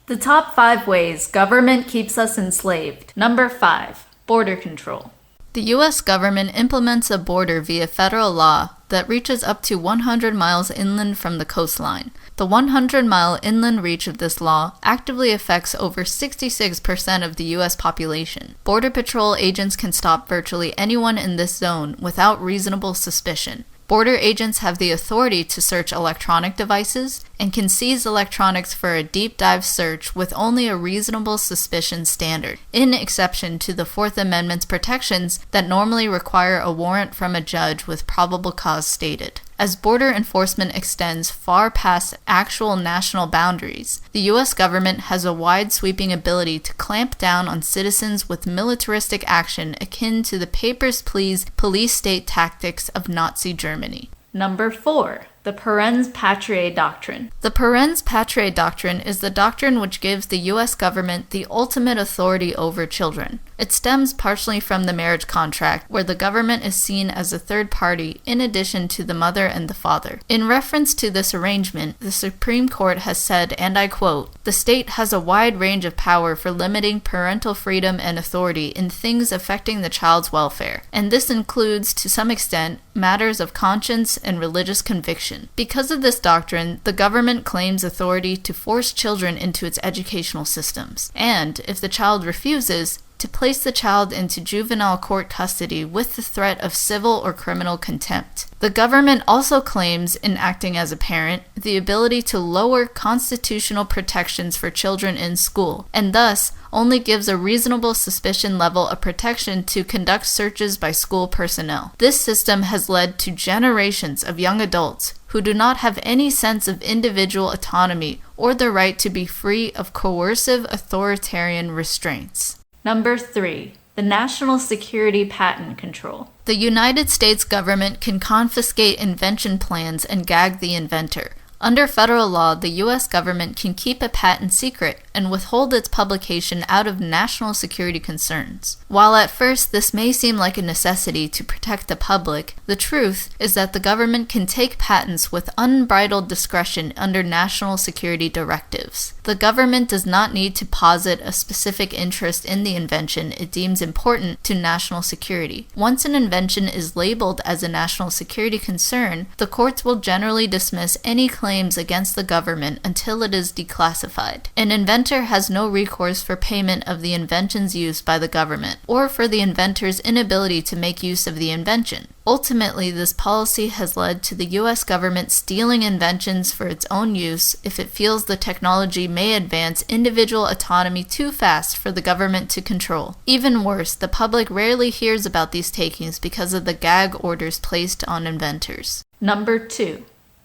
The top 5 ways government keeps us enslaved. Number 5. Border control. The U.S. government implements a border via federal law that reaches up to 100 miles inland from the coastline. The 100-mile inland reach of this law actively affects over 66% of the U.S. population. Border Patrol agents can stop virtually anyone in this zone without reasonable suspicion. Border agents have the authority to search electronic devices and can seize electronics for a deep dive search with only a reasonable suspicion standard, in exception to the Fourth Amendment's protections that normally require a warrant from a judge with probable cause stated. As border enforcement extends far past actual national boundaries, the U.S. government has a wide-sweeping ability to clamp down on citizens with militaristic action akin to the Papers, Please police state tactics of Nazi Germany. Number 4. The Parens Patriae Doctrine. The Parens Patriae Doctrine is the doctrine which gives the U.S. government the ultimate authority over children. It stems partially from the marriage contract, where the government is seen as a third party in addition to the mother and the father. In reference to this arrangement, the Supreme Court has said, and I quote, "The state has a wide range of power for limiting parental freedom and authority in things affecting the child's welfare, and this includes, to some extent, matters of conscience and religious conviction." Because of this doctrine, the government claims authority to force children into its educational systems, and, if the child refuses, to place the child into juvenile court custody with the threat of civil or criminal contempt. The government also claims, in acting as a parent, the ability to lower constitutional protections for children in school, and thus only gives a reasonable suspicion level of protection to conduct searches by school personnel. This system has led to generations of young adults who do not have any sense of individual autonomy or the right to be free of coercive authoritarian restraints. Number 3. The National Security Patent Control. The United States government can confiscate invention plans and gag the inventor. Under federal law, the U.S. government can keep a patent secret and withhold its publication out of national security concerns. While at first this may seem like a necessity to protect the public, the truth is that the government can take patents with unbridled discretion under national security directives. The government does not need to posit a specific interest in the invention it deems important to national security. Once an invention is labeled as a national security concern, the courts will generally dismiss any claims against the government until it is declassified. An inventor has no recourse for payment of the invention's use by the government, or for the inventor's inability to make use of the invention. Ultimately, this policy has led to the U.S. government stealing inventions for its own use if it feels the technology may advance individual autonomy too fast for the government to control. Even worse, the public rarely hears about these takings because of the gag orders placed on inventors. Number 2.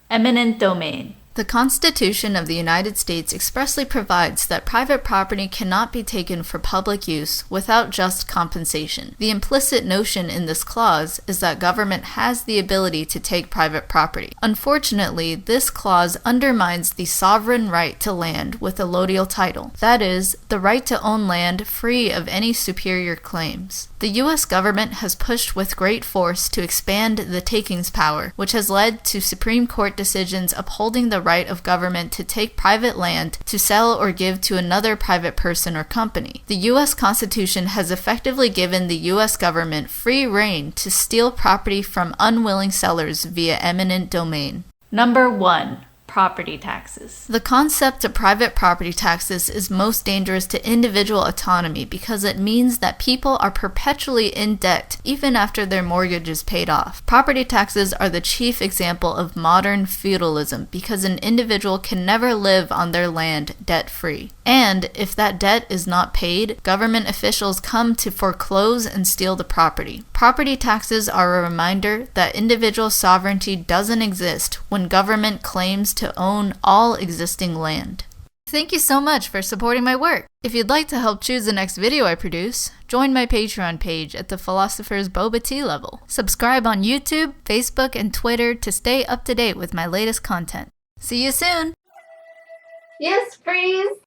Eminent domain. The Constitution of the United States expressly provides that private property cannot be taken for public use without just compensation. The implicit notion in this clause is that government has the ability to take private property. Unfortunately, this clause undermines the sovereign right to land with a allodial title, that is, the right to own land free of any superior claims. The U.S. government has pushed with great force to expand the takings power, which has led to Supreme Court decisions upholding the right of government to take private land to sell or give to another private person or company. The U.S. Constitution has effectively given the U.S. government free rein to steal property from unwilling sellers via eminent domain. Number 1. Property taxes. The concept of private property taxes is most dangerous to individual autonomy because it means that people are perpetually in debt even after their mortgage is paid off. Property taxes are the chief example of modern feudalism because an individual can never live on their land debt-free. And if that debt is not paid, government officials come to foreclose and steal the property. Property taxes are a reminder that individual sovereignty doesn't exist when government claims to own all existing land. Thank you so much for supporting my work. If you'd like to help choose the next video I produce, join my Patreon page at the Philosopher's Boba Tea level. Subscribe on YouTube, Facebook, and Twitter to stay up to date with my latest content. See you soon! Yes, freeze!